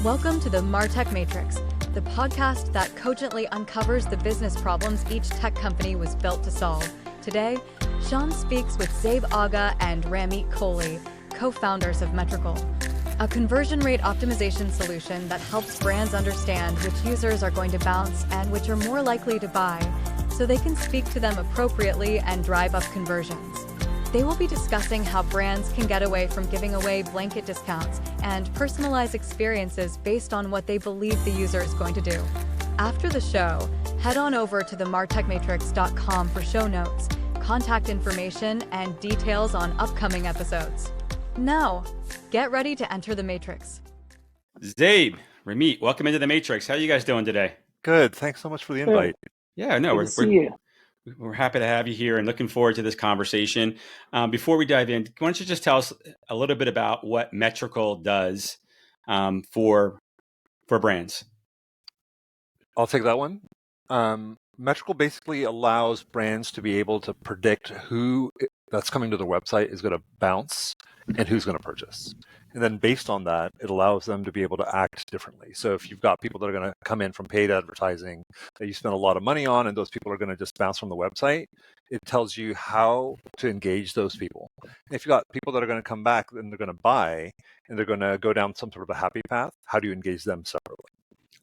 Welcome to the MarTech Matrix, the podcast that cogently uncovers the business problems each tech company was built to solve. Today, Sean speaks with Zabe Aga and Ramit Kohli, co-founders of Metrical, a conversion rate optimization solution that helps brands understand which users are going to bounce and which are more likely to buy, so they can speak to them appropriately and drive up conversions. They will be discussing how brands can get away from giving away blanket discounts and personalize experiences based on what they believe the user is going to do. After the show, head on over to themartechmatrix.com for show notes, contact information, and details on upcoming episodes. Now, get ready to enter the Matrix. Zabe, Ramit, welcome into the Matrix. How are you guys doing today? Good. Thanks so much for the invite. Yeah, no, we're happy to have you here and looking forward to this conversation. Before we dive in, why don't you just tell us a little bit about what Metrical does for brands? I'll take that one. Metrical basically allows brands to be able to predict who that's coming to their website is going to bounce and who's going to purchase. And then based on that, it allows them to be able to act differently. So if you've got people that are going to come in from paid advertising that you spend a lot of money on, and those people are going to just bounce from the website, it tells you how to engage those people. And if you've got people that are going to come back and they're going to buy, and they're going to go down some sort of a happy path, how do you engage them separately?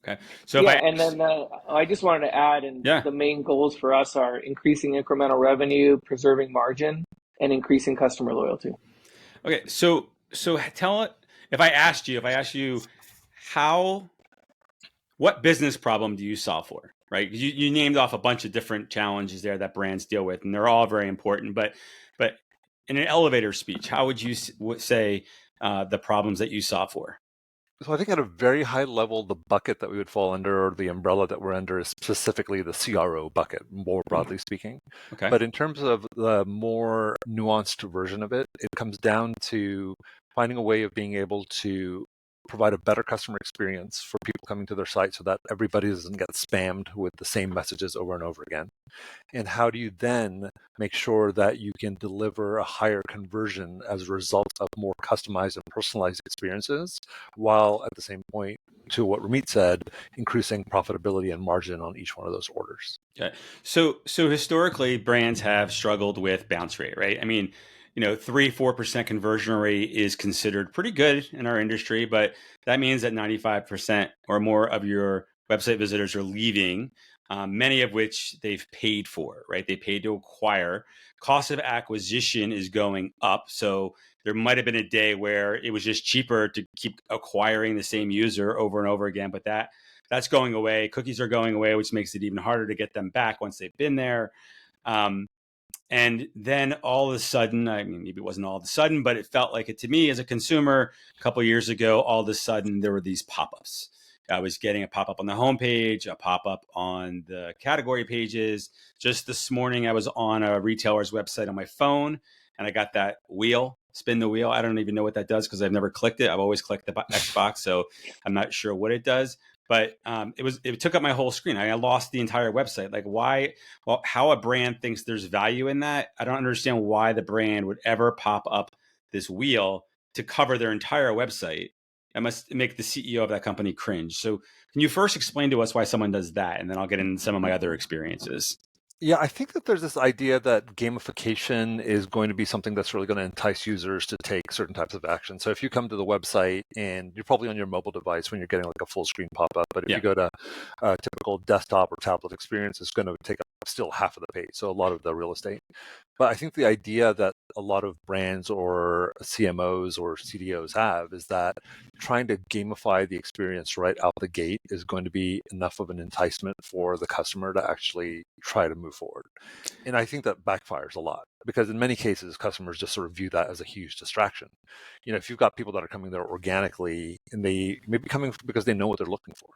Okay. So I just wanted to add, the main goals for us are increasing incremental revenue, preserving margin, and increasing customer loyalty. Okay. So tell it, if I asked you what business problem do you solve for, right? You named off a bunch of different challenges there that brands deal with, and they're all very important, but in an elevator speech, how would you say the problems that you solve for? So I think at a very high level, the bucket that we would fall under, or the umbrella that we're under, is specifically the CRO bucket, more broadly speaking. Okay. But in terms of the more nuanced version of it, it comes down to finding a way of being able to provide a better customer experience for people coming to their site so that everybody doesn't get spammed with the same messages over and over again. And how do you then make sure that you can deliver a higher conversion as a result of more customized and personalized experiences, while at the same point, to what Ramit said, increasing profitability and margin on each one of those orders. Okay. So historically, brands have struggled with bounce rate, right? I mean, 3-4% conversion rate is considered pretty good in our industry, but that means that 95% or more of your website visitors are leaving, many of which they've paid for, right? They paid to acquire. Cost of acquisition is going up. So there might have been a day where it was just cheaper to keep acquiring the same user over and over again, but that's going away. Cookies are going away, which makes it even harder to get them back once they've been there. And then all of a sudden, I mean, maybe it wasn't all of a sudden, but it felt like it to me as a consumer a couple of years ago. All of a sudden, there were these pop-ups. I was getting a pop-up on the homepage, a pop-up on the category pages. Just this morning, I was on a retailer's website on my phone, and I got that wheel, spin the wheel. I don't even know what that does because I've never clicked it. I've always clicked the Xbox, so I'm not sure what it does. But it took up my whole screen. I lost the entire website. Like why? Well, how a brand thinks there's value in that, I don't understand why the brand would ever pop up this wheel to cover their entire website. That must make the CEO of that company cringe. So can you first explain to us why someone does that? And then I'll get into some of my other experiences. Yeah, I think that there's this idea that gamification is going to be something that's really going to entice users to take certain types of action. So if you come to the website and you're probably on your mobile device when you're getting like a full screen pop-up, but if you go to a typical desktop or tablet experience, it's going to take up still half of the page, so a lot of the real estate. But I think the idea that a lot of brands or CMOs or CDOs have is that trying to gamify the experience right out the gate is going to be enough of an enticement for the customer to actually try to move forward. And I think that backfires a lot because in many cases, customers just sort of view that as a huge distraction. If you've got people that are coming there organically and they may be coming because they know what they're looking for.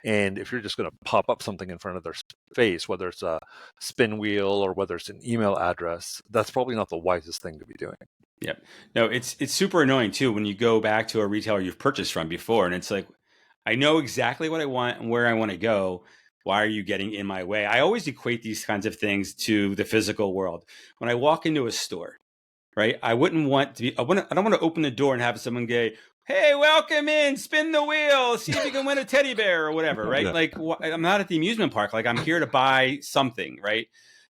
And if you're just going to pop up something in front of their face, whether it's a spin wheel or whether it's an email address, that's probably not the wisest thing to be doing. Yeah. No, it's super annoying too when you go back to a retailer you've purchased from before and it's like, I know exactly what I want and where I want to go. Why are you getting in my way? I always equate these kinds of things to the physical world. When I walk into a store, right? I wouldn't want to be, I don't want to open the door and have someone go, hey, welcome in, spin the wheel, see if you can win a teddy bear or whatever, right? Yeah. Like, I'm not at the amusement park. Like, I'm here to buy something, right?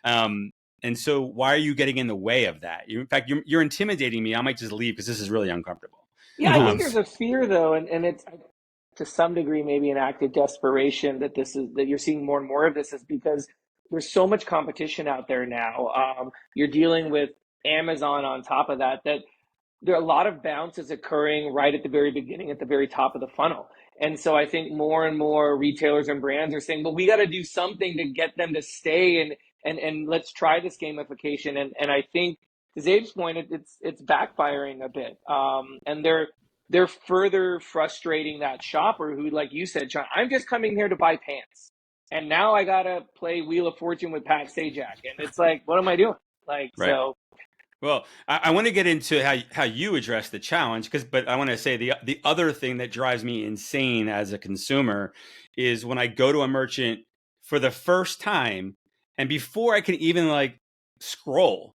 And so why are you getting in the way of that? In fact, you're intimidating me. I might just leave because this is really uncomfortable. Yeah, I think there's a fear though, and it's to some degree maybe an act of desperation that you're seeing more and more of this is because there's so much competition out there now. You're dealing with Amazon on top of that there are a lot of bounces occurring right at the very beginning, at the very top of the funnel. And so I think more and more retailers and brands are saying, well, we got to do something to get them to stay and let's try this gamification. And I think to Zabe's point, it's backfiring a bit. And they're further frustrating that shopper who, like you said, John, I'm just coming here to buy pants. And now I got to play Wheel of Fortune with Pat Sajak. And it's like, what am I doing? Like, right. So. Well, I want to get into how you address the challenge, but I want to say the other thing that drives me insane as a consumer is when I go to a merchant for the first time, and before I can even like scroll,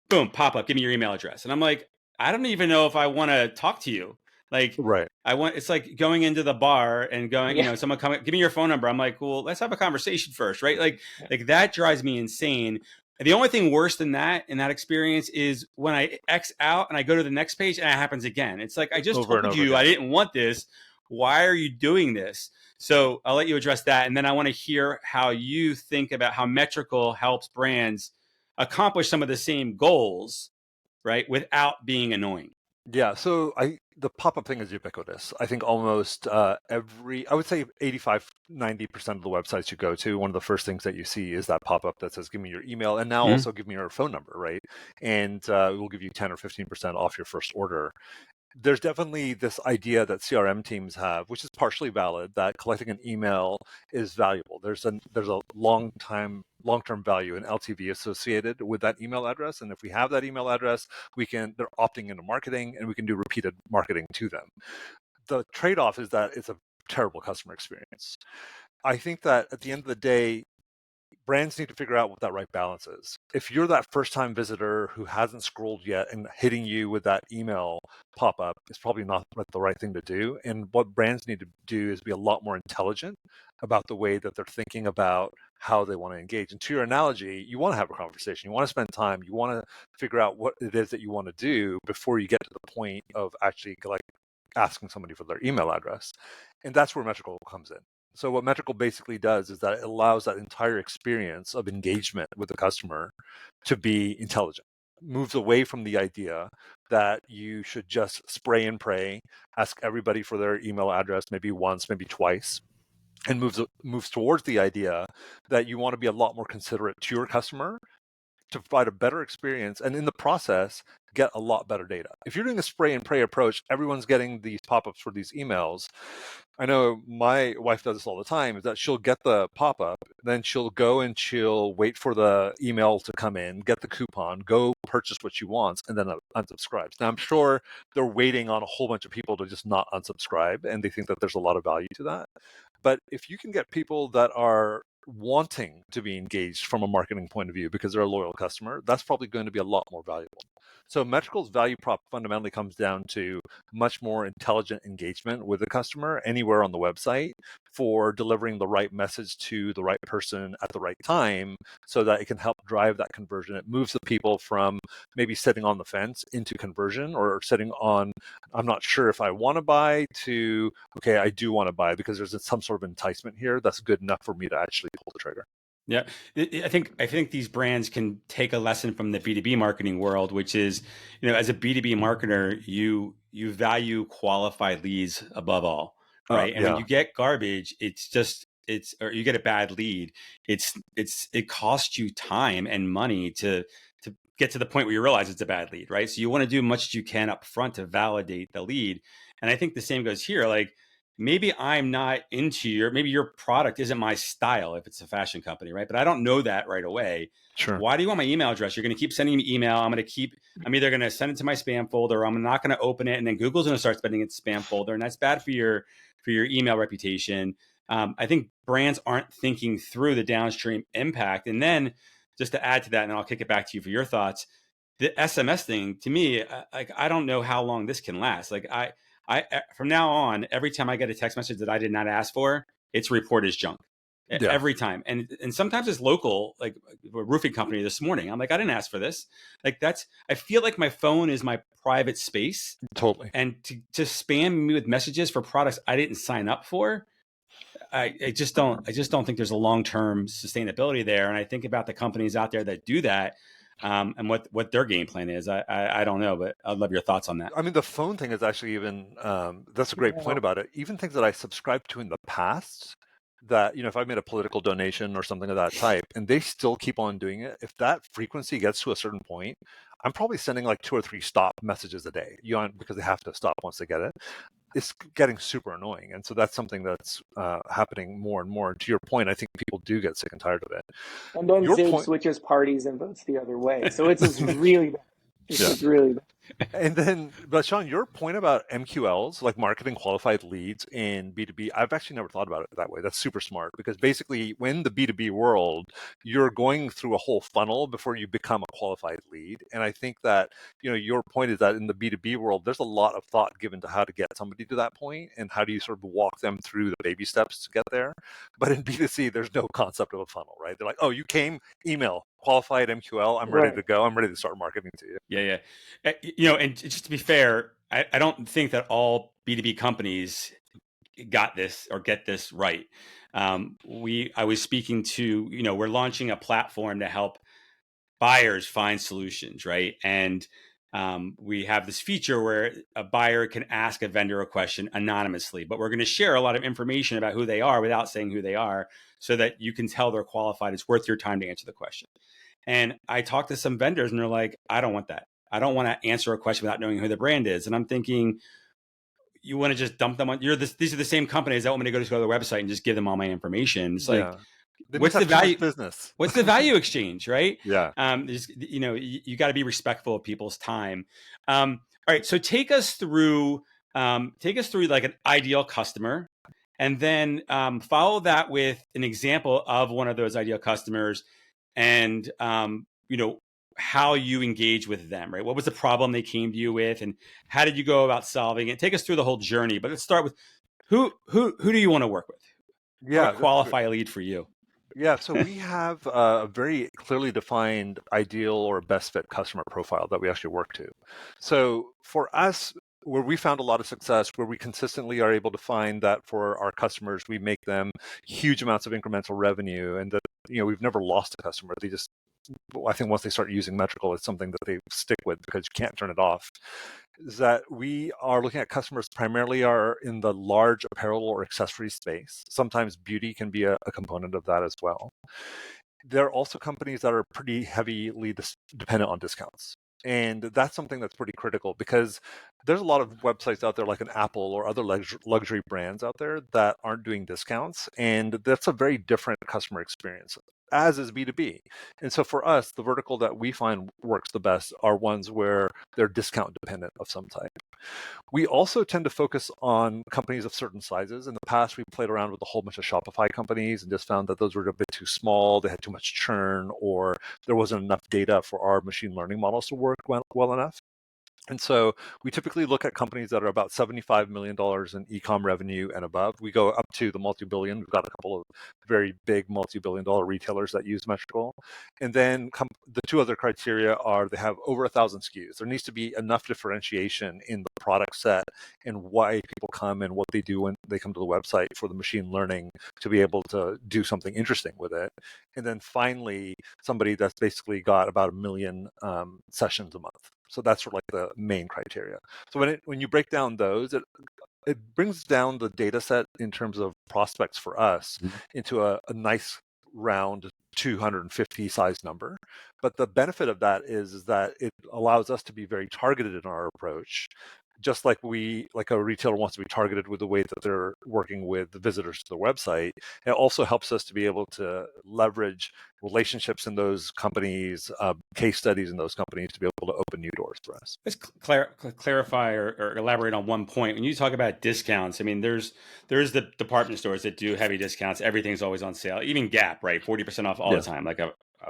boom, pop up, give me your email address, and I'm like, I don't even know if I want to talk to you. Like, right. It's like going into the bar and going, someone coming, give me your phone number. I'm like, well, let's have a conversation first, right? Like that drives me insane. The only thing worse than that in that experience is when I X out and I go to the next page and it happens again. It's like, I just told you I didn't want this. Why are you doing this? So I'll let you address that. And then I want to hear how you think about how Metrical helps brands accomplish some of the same goals, right, without being annoying. Yeah, so the pop-up thing is ubiquitous. I think almost I would say 85, 90% of the websites you go to, one of the first things that you see is that pop-up that says, give me your email, and now also give me your phone number, right? And we'll give you 10 or 15% off your first order. There's definitely this idea that CRM teams have, which is partially valid, that collecting an email is valuable. There's a long-term value and LTV associated with that email address, and if we have that email address, they're opting into marketing, and we can do repeated marketing to them. The trade-off is that it's a terrible customer experience. I think that at the end of the day, brands need to figure out what that right balance is. If you're that first-time visitor who hasn't scrolled yet and hitting you with that email pop-up, it's probably not the right thing to do. And what brands need to do is be a lot more intelligent about the way that they're thinking about how they want to engage. And to your analogy, you want to have a conversation. You want to spend time. You want to figure out what it is that you want to do before you get to the point of actually like asking somebody for their email address. And that's where Metrical comes in. So what Metrical basically does is that it allows that entire experience of engagement with the customer to be intelligent. Moves away from the idea that you should just spray and pray, ask everybody for their email address maybe once, maybe twice, and moves towards the idea that you want to be a lot more considerate to your customer to provide a better experience, and in the process, get a lot better data. If you're doing a spray and pray approach, everyone's getting these pop-ups for these emails. I know my wife does this all the time, is that she'll get the pop-up, then she'll go and she'll wait for the email to come in, get the coupon, go purchase what she wants, and then unsubscribes. Now, I'm sure they're waiting on a whole bunch of people to just not unsubscribe, and they think that there's a lot of value to that. But if you can get people that are wanting to be engaged from a marketing point of view because they're a loyal customer, that's probably going to be a lot more valuable. So Metrical's value prop fundamentally comes down to much more intelligent engagement with the customer anywhere on the website for delivering the right message to the right person at the right time so that it can help drive that conversion. It moves the people from maybe sitting on the fence into conversion, or sitting on, I'm not sure if I want to buy, to, okay, I do want to buy because there's some sort of enticement here that's good enough for me to actually pull the trigger. Yeah, I think these brands can take a lesson from the B2B marketing world, which is, as a B2B marketer, you value qualified leads above all, right? And when you get garbage, or you get a bad lead, it costs you time and money to get to the point where you realize it's a bad lead, right? So you want to do much as you can up front to validate the lead. And I think the same goes here. Like, maybe I'm not into maybe your product isn't my style if it's a fashion company, right? But I don't know that right away. Sure. Why do you want my email address? You're going to keep sending me email. I'm either going to send it to my spam folder, or I'm not going to open it. And then Google's going to start sending it to spam folder. And that's bad for your email reputation. I think brands aren't thinking through the downstream impact. And then just to add to that, and I'll kick it back to you for your thoughts, the SMS thing, to me, I don't know how long this can last. Like, from now on, every time I get a text message that I did not ask for, it's reported as junk. Yeah. Every time. And sometimes it's local, like a roofing company this morning. I'm like, I didn't ask for this. Like I feel like my phone is my private space. Totally. And to spam me with messages for products I didn't sign up for, I just don't think there's a long-term sustainability there. And I think about the companies out there that do that, and what their game plan is. I don't know, but I'd love your thoughts on that. I mean, the phone thing is actually even, that's a great point about it. Even things that I subscribed to in the past, that, if I made a political donation or something of that type, and they still keep on doing it, if that frequency gets to a certain point, I'm probably sending like 2 or 3 stop messages a day, because they have to stop once they get it. It's getting super annoying. And so that's something that's happening more and more. And to your point, I think people do get sick and tired of it. And then Zabe switches parties and votes the other way. So it's just really bad. It's just really bad. And then, but Sean, your point about MQLs, like marketing qualified leads in B2B, I've actually never thought about it that way. That's super smart, because basically when the B2B world, you're going through a whole funnel before you become a qualified lead. And I think that, your point is that in the B2B world, there's a lot of thought given to how to get somebody to that point and how do you sort of walk them through the baby steps to get there. But in B2C, there's no concept of a funnel, right? They're like, oh, you came, email, qualified MQL, I'm ready to go. I'm ready to start marketing to you. Yeah. And just to be fair, I don't think that all B2B companies got this or get this right. I was speaking to, we're launching a platform to help buyers find solutions, right? And we have this feature where a buyer can ask a vendor a question anonymously, but we're going to share a lot of information about who they are without saying who they are, so that you can tell they're qualified. It's worth your time to answer the question. And I talked to some vendors and they're like, I don't want that. I don't want to answer a question without knowing who the brand is. And I'm thinking, you want to just dump them on, these are the same companies that want me to go to their website and just give them all my information. It's like, what's the value business? What's the value exchange, right? Yeah. You got to be respectful of people's time. All right. So take us through like an ideal customer, and then follow that with an example of one of those ideal customers, and how you engage with them, right? What was the problem they came to you with, and how did you go about solving it? Take us through the whole journey, but let's start with who do you want to work with? Yeah, qualify a lead for you. Yeah, so we have a very clearly defined ideal or best fit customer profile that we actually work to. So for us, where we found a lot of success, where we consistently are able to find that for our customers, we make them huge amounts of incremental revenue, and that we've never lost a customer. They just, I think once they start using Metrical, it's something that they stick with because you can't turn it off. Is that we are looking at customers primarily are in the large apparel or accessory space. Sometimes beauty can be a component of that as well. There are also companies that are pretty heavily dependent on discounts. And that's something that's pretty critical, because there's a lot of websites out there like an Apple or other luxury brands out there that aren't doing discounts. And that's a very different customer experience, as is B2B. And so for us, the vertical that we find works the best are ones where they're discount dependent of some type. We also tend to focus on companies of certain sizes. In the past, we played around with a whole bunch of Shopify companies and just found that those were a bit too small, they had too much churn, or there wasn't enough data for our machine learning models to work well enough. And so we typically look at companies that are about $75 million in e-com revenue and above. We go up to the multi-billion. We've got a couple of very big multi-billion dollar retailers that use Metrical. And then the two other criteria are they have over 1,000 SKUs. There needs to be enough differentiation in the product set and why people come and what they do when they come to the website for the machine learning to be able to do something interesting with it. And then finally, somebody that's basically got about 1 million sessions a month. So that's sort of like the main criteria. So when you break down those, it brings down the data set in terms of prospects for us into a nice round 250 size number. But the benefit of that is that it allows us to be very targeted in our approach. Just like a retailer wants to be targeted with the way that they're working with the visitors to the website, it also helps us to be able to leverage relationships in those companies, case studies in those companies to be able to open new doors for us. Let's clarify or elaborate on one point. When you talk about discounts, I mean, there's the department stores that do heavy discounts. Everything's always on sale. Even Gap, right? 40% off all the time. Like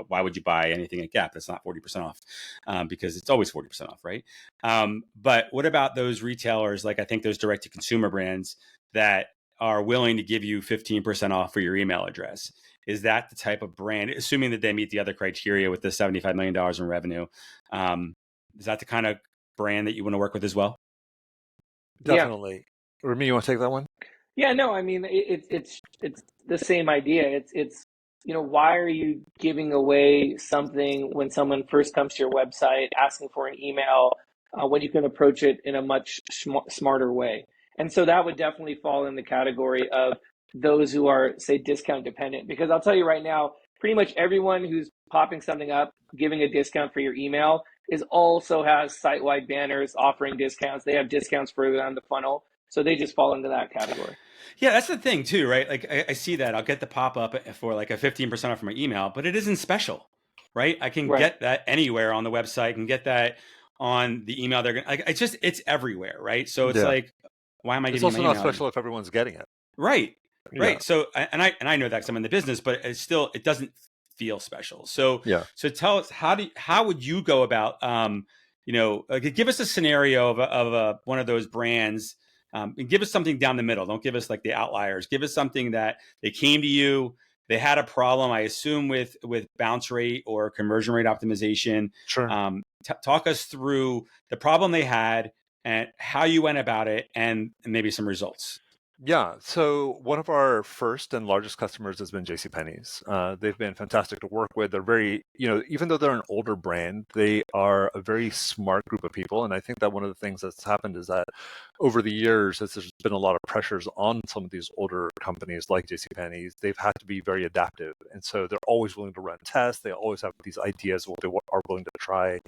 why would you buy anything at Gap that's not 40% off? Because it's always 40% off, right? But what about those retailers, like I think those direct to consumer brands that are willing to give you 15% off for your email address? Is that the type of brand, assuming that they meet the other criteria with the $75 million in revenue? Is that the kind of brand that you want to work with as well? Yeah. Definitely. Remy, you want to take that one? Yeah, no, I mean it's the same idea. It's why are you giving away something when someone first comes to your website asking for an email when you can approach it in a much smarter way? And so that would definitely fall in the category of those who are, say, discount dependent. Because I'll tell you right now, pretty much everyone who's popping something up, giving a discount for your email, is also has site-wide banners offering discounts. They have discounts further down the funnel. So they just fall into that category. Yeah, that's the thing too, right? Like I see that. I'll get the pop up for like a 15% off from my email, but it isn't special, right? I can Right. get that anywhere on the website. I can get that on the email. They're gonna like it's everywhere, right? So it's Yeah. like, why am I It's giving you also my not email? special if everyone's getting it. Right. Yeah. Right. So I know that 'cause I'm in the business, but it's still it doesn't feel special. So Yeah. so tell us how would you go about give us a scenario of one of those brands, and give us something down the middle. Don't give us like the outliers. Give us something that they came to you, they had a problem, I assume with bounce rate or conversion rate optimization. Sure. Talk us through the problem they had and how you went about it and maybe some results. Yeah, so one of our first and largest customers has been JCPenney's. They've been fantastic to work with. They're very, even though they're an older brand, they are a very smart group of people. And I think that one of the things that's happened is that over the years, as there's been a lot of pressures on some of these older companies like JCPenney's, they've had to be very adaptive. And so they're always willing to run tests. They always have these ideas of what they are willing to try,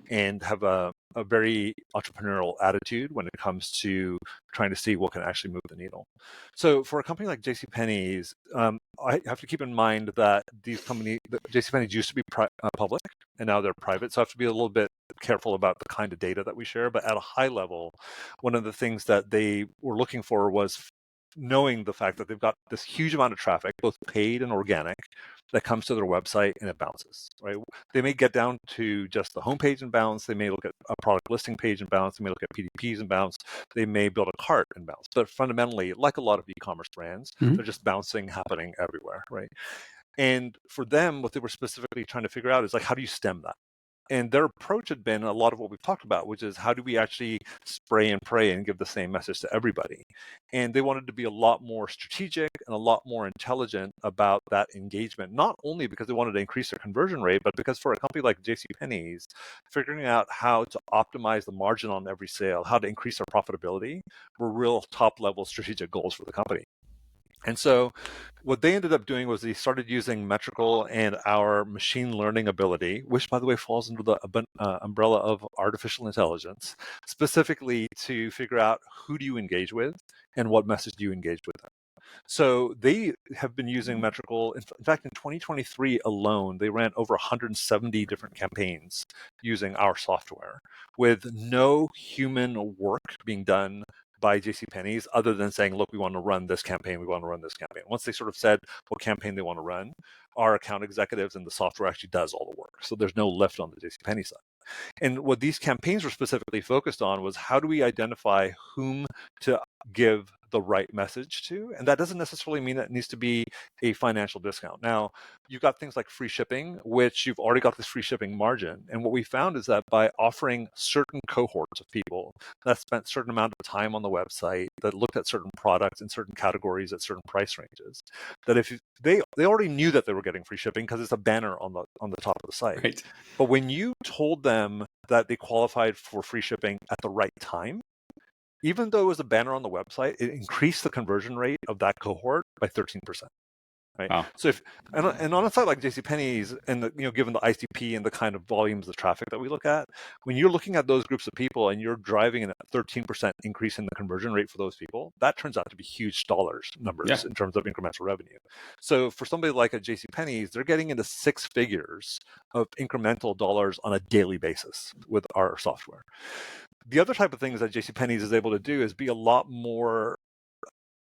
and have a very entrepreneurial attitude when it comes to trying to see what can actually move the needle. So for a company like JCPenney's, I have to keep in mind that JCPenney's used to be public, and now they're private. So I have to be a little bit careful about the kind of data that we share. But at a high level, one of the things that they were looking for was knowing the fact that they've got this huge amount of traffic, both paid and organic, that comes to their website and it bounces, right? They may get down to just the homepage and bounce. They may look at a product listing page and bounce. They may look at PDPs and bounce. They may build a cart and bounce. But fundamentally, like a lot of e-commerce brands, they're just bouncing, happening everywhere, right? And for them, what they were specifically trying to figure out is like, how do you stem that? And their approach had been a lot of what we've talked about, which is how do we actually spray and pray and give the same message to everybody? And they wanted to be a lot more strategic and a lot more intelligent about that engagement, not only because they wanted to increase their conversion rate, but because for a company like JCPenney's, figuring out how to optimize the margin on every sale, how to increase their profitability, were real top level strategic goals for the company. And so what they ended up doing was they started using metrical and our machine learning ability, which, by the way, falls under the umbrella of artificial intelligence, specifically to figure out who do you engage with and what message do you engage with them. So they have been using metrical. In fact, in 2023 alone, they ran over 170 different campaigns using our software with no human work being done by JCPenney's other than saying, look, we want to run this campaign, we want to run this campaign. Once they sort of said what campaign they want to run, our account executives and the software actually does all the work. So there's no lift on the JCPenney side. And what these campaigns were specifically focused on was how do we identify whom to give the right message to? And that doesn't necessarily mean that it needs to be a financial discount. Now, you've got things like free shipping, which you've already got this free shipping margin. And what we found is that by offering certain cohorts of people that spent a certain amount of time on the website, that looked at certain products in certain categories at certain price ranges, that if they already knew that they were getting free shipping because it's a banner on the top of the site. Right. But when you told them that they qualified for free shipping at the right time, even though it was a banner on the website, it increased the conversion rate of that cohort by 13%. Right. Wow. So and on a site like JCPenney's, and given the ICP and the kind of volumes of traffic that we look at, when you're looking at those groups of people and you're driving a 13% increase in the conversion rate for those people, that turns out to be huge numbers in terms of incremental revenue. So for somebody like a JCPenney's, they're getting into six figures of incremental dollars on a daily basis with our software. The other type of things that JCPenney's is able to do is be a lot more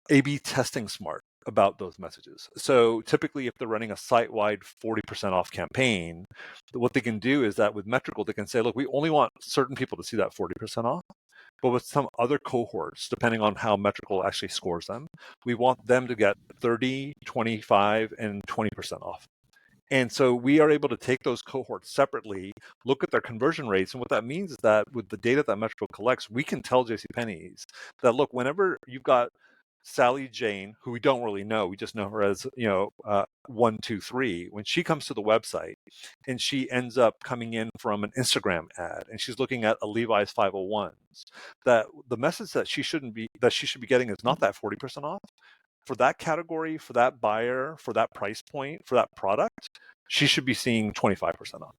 A/B testing smart. about those messages. So typically, if they're running a site-wide 40% off campaign, what they can do is that with Metrical, they can say, look, we only want certain people to see that 40% off. But with some other cohorts, depending on how Metrical actually scores them, we want them to get 30, 25, and 20% off. And so we are able to take those cohorts separately, look at their conversion rates. And what that means is that with the data that Metrical collects, we can tell JCPenney's that, look, whenever you've got Sally Jane, who we don't really know, we just know her as, 123, when she comes to the website and she ends up coming in from an Instagram ad and she's looking at a Levi's 501s, that the message that she should be getting is not that 40% off. For that category, for that buyer, for that price point, for that product, she should be seeing 25% off.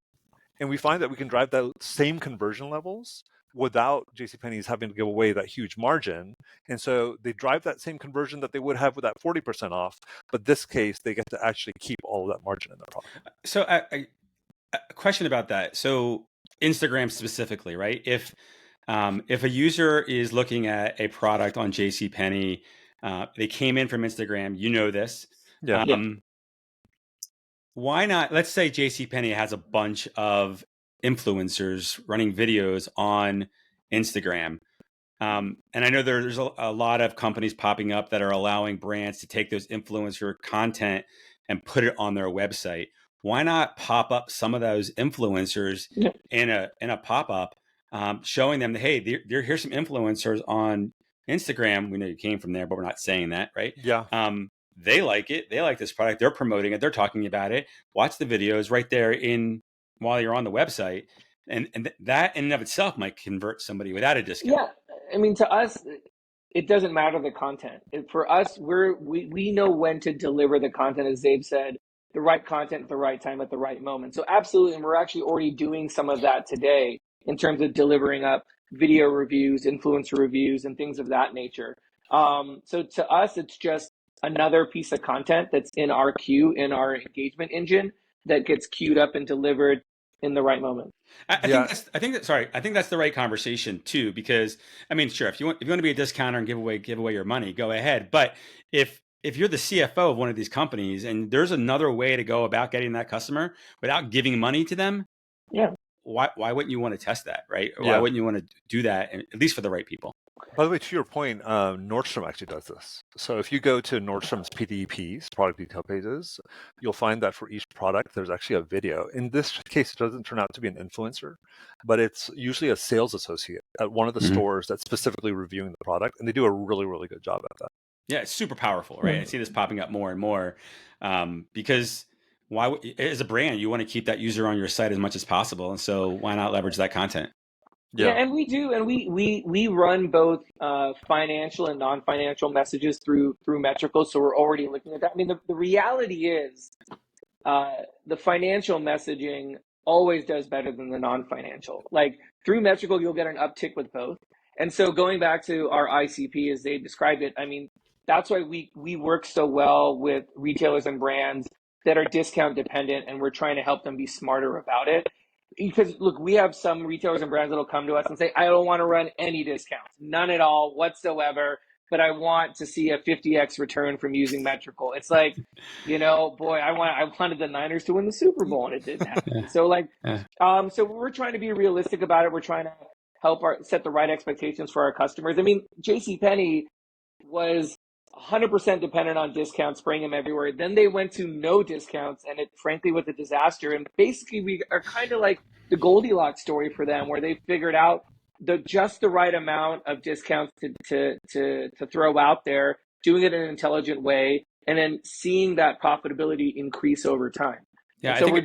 And we find that we can drive those same conversion levels without JCPenney's having to give away that huge margin. And so they drive that same conversion that they would have with that 40% off. But this case, they get to actually keep all of that margin in their pocket. So a question about that. So Instagram specifically, right? If a user is looking at a product on JCPenney, they came in from Instagram, you know this. Yeah. Why not? Let's say JCPenney has a bunch of influencers running videos on Instagram. And I know there's a lot of companies popping up that are allowing brands to take those influencer content and put it on their website. Why not pop up some of those influencers in a pop-up, showing them that, hey, here's some influencers on Instagram. We know you came from there, but we're not saying that, right? Yeah. They like it. They like this product. They're promoting it. They're talking about it. Watch the videos right there while you're on the website. And that in and of itself might convert somebody without a discount. Yeah. I mean, to us, it doesn't matter the content. For us, we know when to deliver the content, as Zabe said, the right content at the right time at the right moment. So absolutely, and we're actually already doing some of that today in terms of delivering up video reviews, influencer reviews, and things of that nature. So to us, it's just another piece of content that's in our queue, in our engagement engine, that gets queued up and delivered in the right moment. I think that's the right conversation too, because I mean, sure, if you want to be a discounter and give away your money, go ahead. But if you're the CFO of one of these companies and there's another way to go about getting that customer without giving money to them, why wouldn't you want to test that, right? Or why wouldn't you want to do that, at least for the right people? By the way, to your point, Nordstrom actually does this. So if you go to Nordstrom's PDPs, product detail pages, you'll find that for each product, there's actually a video. In this case, it doesn't turn out to be an influencer, but it's usually a sales associate at one of the stores that's specifically reviewing the product, and they do a really, really good job at that. Yeah, it's super powerful, right? I see this popping up more and more because as a brand, you want to keep that user on your site as much as possible, and so why not leverage that content? Yeah, and we do, and we run both financial and non-financial messages through Metrical, so we're already looking at that. I mean, the reality is the financial messaging always does better than the non-financial. Like through Metrical, you'll get an uptick with both. And so going back to our ICP as they described it, I mean, that's why we work so well with retailers and brands that are discount dependent, and we're trying to help them be smarter about it. Because look, we have some retailers and brands that'll come to us and say, I don't want to run any discounts, none at all whatsoever, but I want to see a 50x return from using Metrical. It's like, boy, I wanted the Niners to win the Super Bowl and it didn't happen. So so we're trying to be realistic about it. We're trying to help set the right expectations for our customers. I mean, JCPenney was 100% dependent on discounts, spraying them everywhere. Then they went to no discounts, and it frankly was a disaster. And basically, we are kind of like the Goldilocks story for them, where they figured out just the right amount of discounts to throw out there, doing it in an intelligent way, and then seeing that profitability increase over time. Yeah, so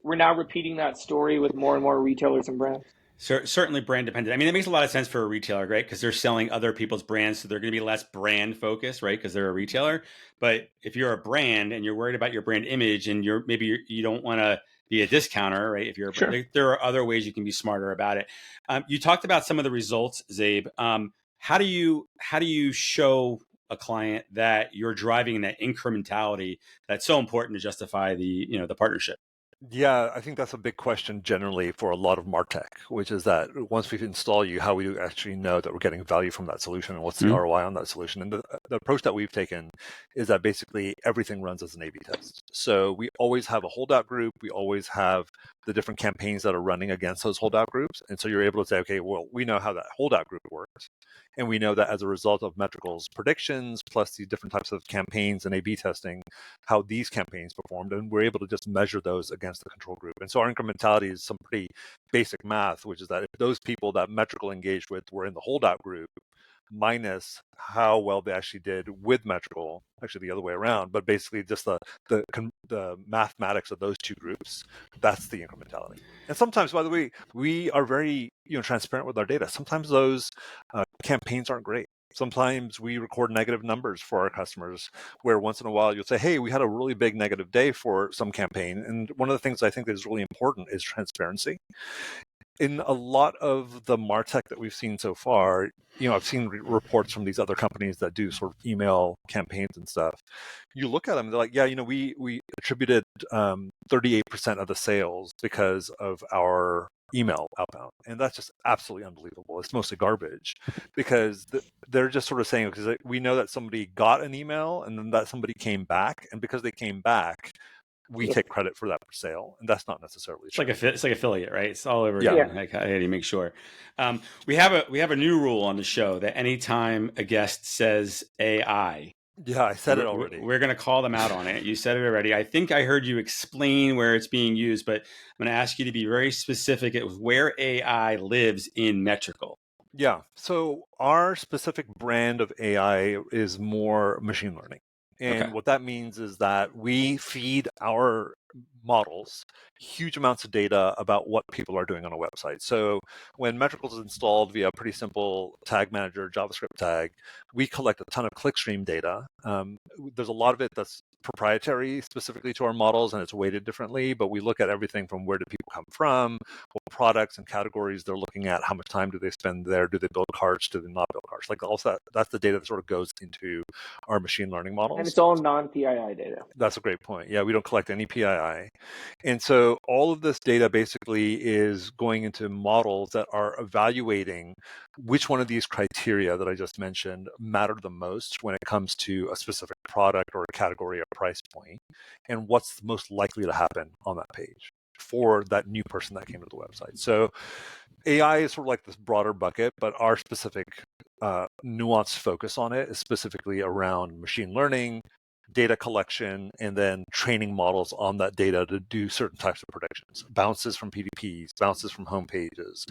we're now repeating that story with more and more retailers and brands. Certainly brand dependent. I mean, it makes a lot of sense for a retailer, right? Because they're selling other people's brands, so they're going to be less brand focused, right? Because they're a retailer. But if you're a brand and you're worried about your brand image, and you don't want to be a discounter, right? If you're a brand, there are other ways you can be smarter about it. You talked about some of the results, Zabe. How do you show a client that you're driving that incrementality that's so important to justify the partnership? Yeah, I think that's a big question generally for a lot of MarTech, which is that once we install you, how we do actually know that we're getting value from that solution and what's the ROI on that solution. And the approach that we've taken is that basically everything runs as an A/B test. So we always have a holdout group. We always have the different campaigns that are running against those holdout groups. And so you're able to say, okay, well, we know how that holdout group works. And we know that as a result of Metrical's predictions, plus these different types of campaigns and A/B testing, how these campaigns performed, and we're able to just measure those against the control group. And so our incrementality is some pretty basic math, which is that if those people that Metrical engaged with were in the holdout group, minus how well they actually did with Metrical, actually the other way around, but basically just the mathematics of those two groups, that's the incrementality. And sometimes, by the way, we are very transparent with our data. Sometimes those campaigns aren't great. Sometimes we record negative numbers for our customers where once in a while you'll say, hey, we had a really big negative day for some campaign. And one of the things I think that is really important is transparency. In a lot of the MarTech that we've seen so far, I've seen reports from these other companies that do sort of email campaigns and stuff. You look at them, they're like, yeah, we attributed 38% of the sales because of our email outbound. And that's just absolutely unbelievable. It's mostly garbage because they're just sort of saying, because we know that somebody got an email and then that somebody came back. And because they came back, we take credit for that sale, and that's not necessarily true. It's like affiliate, right? It's all over Yeah. again. Like, how do you make sure? We have a new rule on the show that anytime a guest says AI, yeah, I said it already. We're going to call them out on it. You said it already. I think I heard you explain where it's being used, but I'm going to ask you to be very specific at where AI lives in Metrical. Yeah. So our specific brand of AI is more machine learning. And what that means is that we feed our models huge amounts of data about what people are doing on a website. So when Metrical is installed via a pretty simple tag manager JavaScript tag, we collect a ton of clickstream data. There's a lot of it that's proprietary specifically to our models and it's weighted differently, but we look at everything from where do people come from, what products and categories they're looking at, how much time do they spend there, do they build carts, do they not build carts, like all that. That's the data that sort of goes into our machine learning models. And it's all non-PII data. That's a great point. Yeah, we don't collect any PII. And so all of this data basically is going into models that are evaluating which one of these criteria that I just mentioned matter the most when it comes to a specific product or a category or price point, and what's most likely to happen on that page for that new person that came to the website. So AI is sort of like this broader bucket, but our specific nuanced focus on it is specifically around machine learning, data collection, and then training models on that data to do certain types of predictions. Bounces from PDPs, bounces from home pages,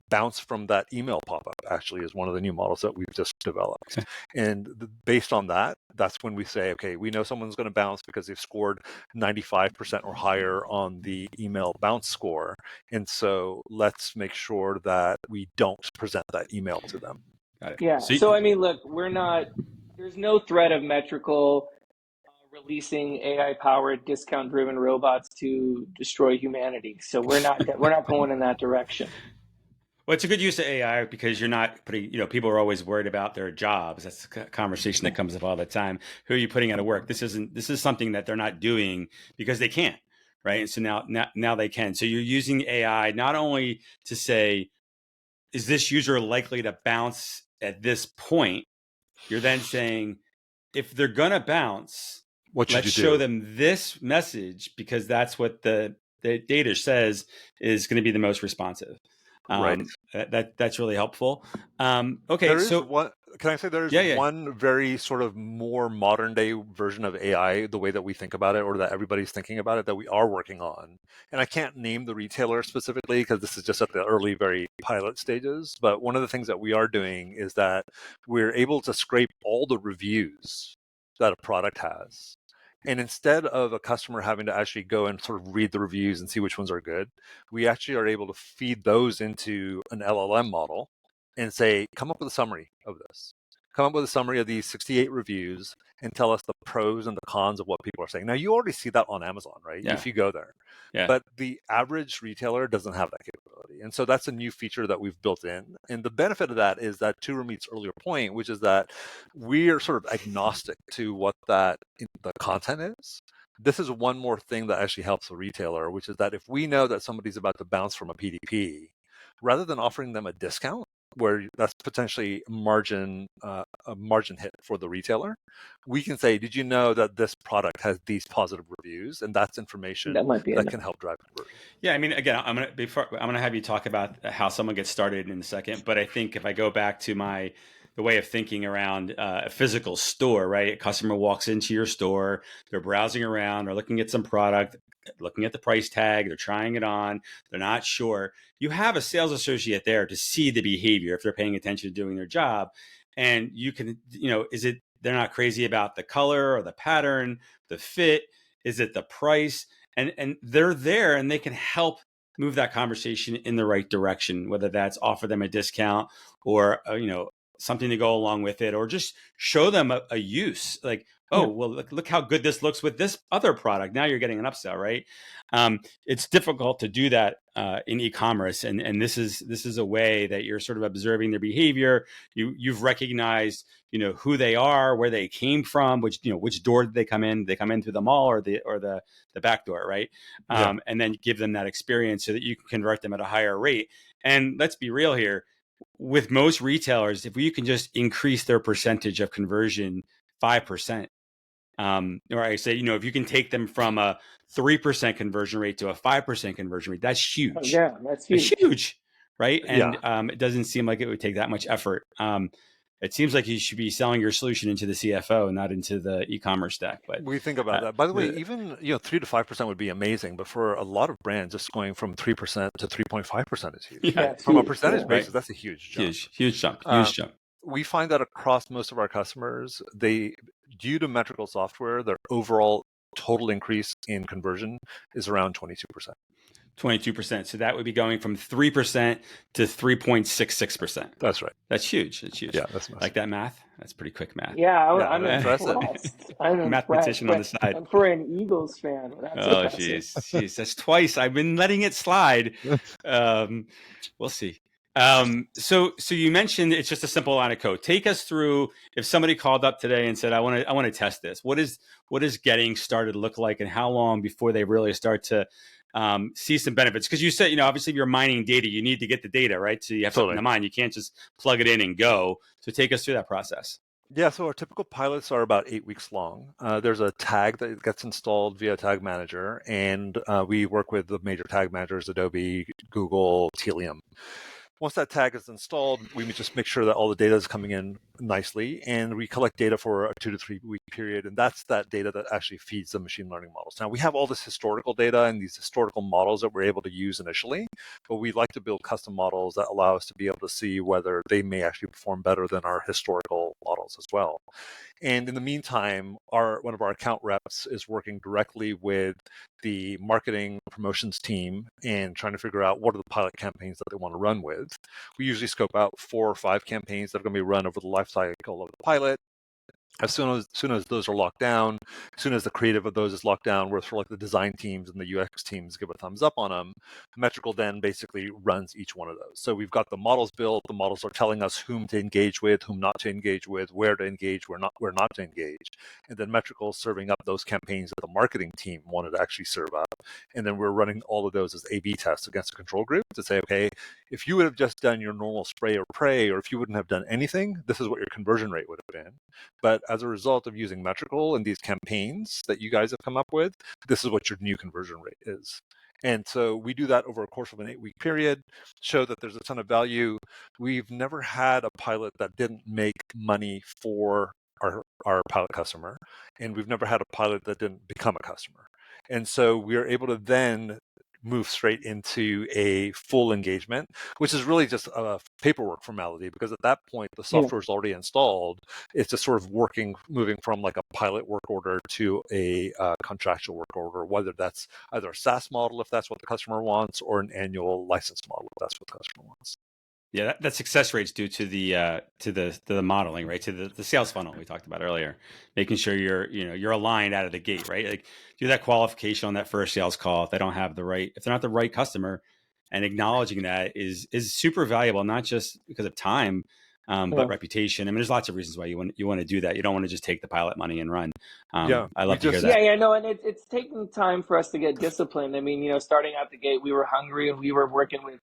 bounce from that email pop-up actually is one of the new models that we've just developed. And based on that, that's when we say, okay, we know someone's going to bounce because they've scored 95% or higher on the email bounce score. And so let's make sure that we don't present that email to them. Got it. Yeah. So I mean, look, there's no threat of Metrical releasing AI-powered, discount-driven robots to destroy humanity. So we're not going in that direction. Well, it's a good use of AI because you're not putting, people are always worried about their jobs. That's a conversation that comes up all the time. Who are you putting out of work? This is something that they're not doing because they can't, right? And so now they can. So you're using AI not only to say, is this user likely to bounce at this point? You're then saying, if they're going to bounce, let's show them this message because that's what the data says is going to be the most responsive. Right. That's really helpful. Okay. Can I say there's one very sort of more modern day version of AI, the way that we think about it or that everybody's thinking about it that we are working on. And I can't name the retailer specifically because this is just at the early, very pilot stages. But one of the things that we are doing is that we're able to scrape all the reviews that a product has. And instead of a customer having to actually go and sort of read the reviews and see which ones are good, we actually are able to feed those into an LLM model and say, come up with a summary of this. Come up with a summary of these 68 reviews and tell us the pros and the cons of what people are saying. Now, you already see that on Amazon, right? Yeah. If you go there. Yeah. But the average retailer doesn't have that capability. And so that's a new feature that we've built in. And the benefit of that is that, to Ramit's earlier point, which is that we are sort of agnostic to what the content is. this is one more thing that actually helps the retailer, which is that if we know that somebody's about to bounce from a PDP, rather than offering them a discount, where that's potentially a margin hit for the retailer, we can say, did you know that this product has these positive reviews? And that's information That might be that enough. can help drive conversion. Yeah, I mean, again, I'm gonna have you talk about how someone gets started in a second. But I think if I go back to the way of thinking around a physical store, right? A customer walks into your store, they're browsing around, they're looking at some product, looking at the price tag, they're trying it on, they're not sure. You have a sales associate there to see the behavior if they're paying attention to doing their job, and you can, is it they're not crazy about the color or the pattern, the fit? Is it the price? And they're there and they can help move that conversation in the right direction, whether that's offer them a discount or something to go along with it, or just show them a use, like, oh, well, look how good this looks with this other product. Now you're getting an upsell, right? It's difficult to do that in e-commerce, and this is a way that you're sort of observing their behavior. You've recognized who they are, where they came from, which door did they come in? They come in through the mall or the back door, right? And then give them that experience so that you can convert them at a higher rate. And let's be real here. With most retailers, if you can just increase their percentage of conversion 5%, or I say, if you can take them from a 3% conversion rate to a 5% conversion rate, that's huge. Oh, yeah, that's huge. It's huge, right? And it doesn't seem like it would take that much effort. It seems like you should be selling your solution into the CFO, not into the e-commerce stack. But we think about that. By the way, even 3 to 5% would be amazing, but for a lot of brands, just going from 3% to 3.5% is huge. Yeah, from huge. a percentage basis, that's a huge jump. Huge jump. We find that across most of our customers, due to metrical software, their overall total increase in conversion is around 22%. 22%. So that would be going from 3% to 3.66%. That's right. That's huge. That's huge. Yeah, that's nice. Like that math? That's pretty quick math. Yeah, I'm impressive. impressed. I'm mathematician on the side. And for an Eagles fan, that's jeez, that's twice. I've been letting it slide. We'll see. So you mentioned it's just a simple line of code. Take us through, if somebody called up today and said, I want to test this. What is getting started look like, and how long before they really start to see some benefits? Because you said, obviously if you're mining data, you need to get the data, right? So you have something to mine. You can't just plug it in and go. So take us through that process. Yeah, so our typical pilots are about 8 weeks long. There's a tag that gets installed via Tag Manager, and we work with the major tag managers, Adobe, Google, Telium. Once that tag is installed, we just make sure that all the data is coming in nicely, and we collect data for a 2 to 3 week period, and that's that data that actually feeds the machine learning models. Now, we have all this historical data and these historical models that we're able to use initially, but we like to build custom models that allow us to be able to see whether they may actually perform better than our historical models as well. And in the meantime, one of our account reps is working directly with the marketing promotions team and trying to figure out what are the pilot campaigns that they want to run with. We usually scope out 4 or 5 campaigns that are going to be run over the life cycle of the pilot. As soon as those are locked down, as soon as the creative of those is locked down, where for like the design teams and the UX teams give a thumbs up on them, Metrical then basically runs each one of those. So we've got the models built. The models are telling us whom to engage with, whom not to engage with, where to engage, where not to engage. And then Metrical is serving up those campaigns that the marketing team wanted to actually serve up. And then we're running all of those as A/B tests against a control group to say, okay, if you would have just done your normal spray or pray, or if you wouldn't have done anything, this is what your conversion rate would have been. But as a result of using Metrical and these campaigns that you guys have come up with, this is what your new conversion rate is. And so we do that over a course of an 8-week period, show that there's a ton of value. We've never had a pilot that didn't make money for our pilot customer, and we've never had a pilot that didn't become a customer. And so we are able to then move straight into a full engagement, which is really just a paperwork formality, because at that point the software is already installed. It's just sort of moving from like a pilot work order to a contractual work order, whether that's either a SaaS model if that's what the customer wants, or an annual license model if that's what the customer wants. Yeah, that success rate's due to the modeling, right? To the sales funnel we talked about earlier, making sure you're aligned out of the gate, right? Like do that qualification on that first sales call. If they're not the right customer, and acknowledging that is super valuable, not just because of time, but reputation. I mean, there's lots of reasons why you want to do that. You don't want to just take the pilot money and run. I love to hear that. Yeah, no, and it's taken time for us to get disciplined. I mean, starting out the gate, we were hungry and we were working with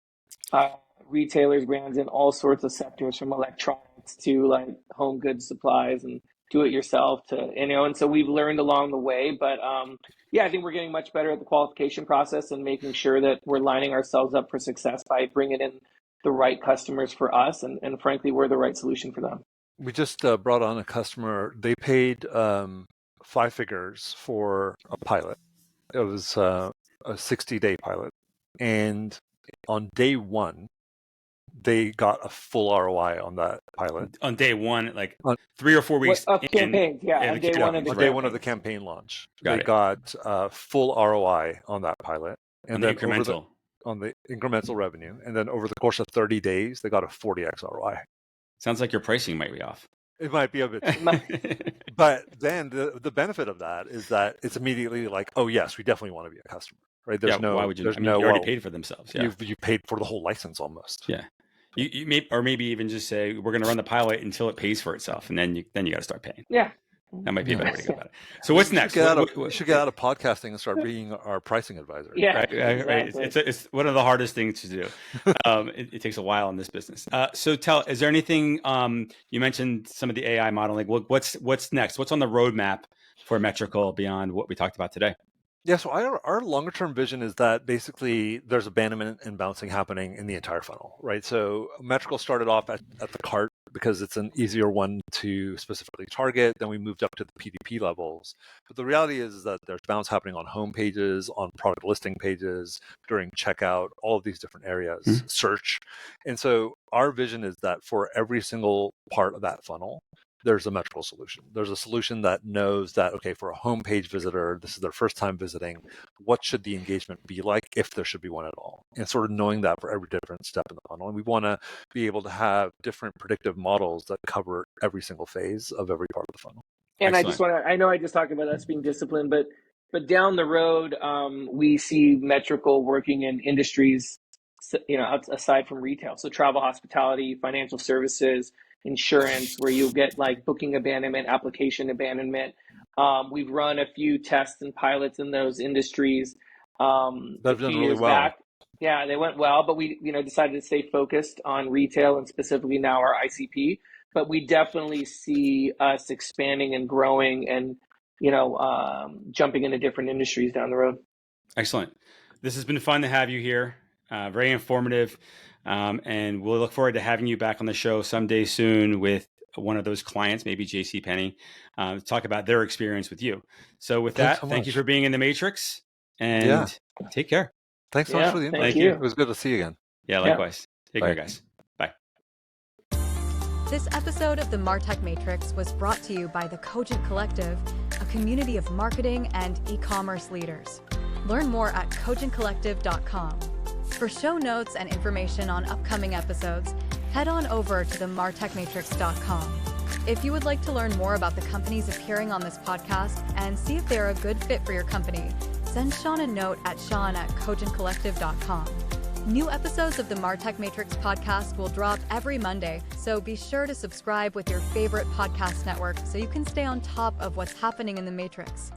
retailers, brands in all sorts of sectors, from electronics to like home goods supplies and do it yourself to, and so we've learned along the way. But I think we're getting much better at the qualification process and making sure that we're lining ourselves up for success by bringing in the right customers for us. And frankly, we're the right solution for them. We just brought on a customer. They paid 5 figures for a pilot. It was a 60-day pilot. And on day 1, they got a full ROI on that pilot. On day 1, like 3 or 4 weeks of campaigns, on day one of the day 1 of the campaign launch. They got full ROI on that pilot. And on then the incremental. On the incremental revenue. And then over the course of 30 days, they got a 40x ROI. Sounds like your pricing might be off. It might be a bit, but then the benefit of that is that it's immediately like, oh yes, we definitely want to be a customer, right? There's why would you? There's you already paid for themselves. Yeah, you paid for the whole license almost. Yeah, you maybe even just say we're going to run the pilot until it pays for itself, and then you got to start paying. Yeah. That might be a better way to go about it. So what's next? We should get out of podcasting and start being our pricing advisor. Yeah, right. Exactly. It's one of the hardest things to do. It takes a while in this business. So is there anything, you mentioned some of the AI modeling. What's next? What's on the roadmap for Metrical beyond what we talked about today? Yeah, so our longer term vision is that basically there's abandonment and bouncing happening in the entire funnel, right? So Metrical started off at the cart because it's an easier one to specifically target. Then we moved up to the PDP levels. But the reality is that there's bounce happening on home pages, on product listing pages, during checkout, all of these different areas, search. And so our vision is that for every single part of that funnel, there's a Metrical solution. There's a solution that knows that, okay, for a homepage visitor, this is their first time visiting, what should the engagement be like, if there should be one at all? And sort of knowing that for every different step in the funnel. And we want to be able to have different predictive models that cover every single phase of every part of the funnel. And Excellent. I know I just talked about us being disciplined, but down the road, we see Metrical working in industries, aside from retail. So travel, hospitality, financial services, insurance, where you'll get like booking abandonment, application abandonment. We've run a few tests and pilots in those industries. They've done really well. Yeah, they went well, but we decided to stay focused on retail and specifically now our ICP. But we definitely see us expanding and growing and jumping into different industries down the road. Excellent. This has been fun to have you here. Very informative. And we'll look forward to having you back on the show someday soon with one of those clients, maybe JCPenney, to talk about their experience with you. So with that, thank you for being in the Matrix, and take care. Thanks so much for the invite. Thank you. It was good to see you again. Yeah, likewise. Take care, guys. Bye. This episode of the MarTech Matrix was brought to you by the Cogent Collective, a community of marketing and e-commerce leaders. Learn more at cogentcollective.com. For show notes and information on upcoming episodes, head on over to the martechmatrix.com. If you would like to learn more about the companies appearing on this podcast and see if they're a good fit for your company, send Sean a note at sean@cogentcollective.com. New episodes of the MarTech Matrix podcast will drop every Monday, so be sure to subscribe with your favorite podcast network so you can stay on top of what's happening in the Matrix.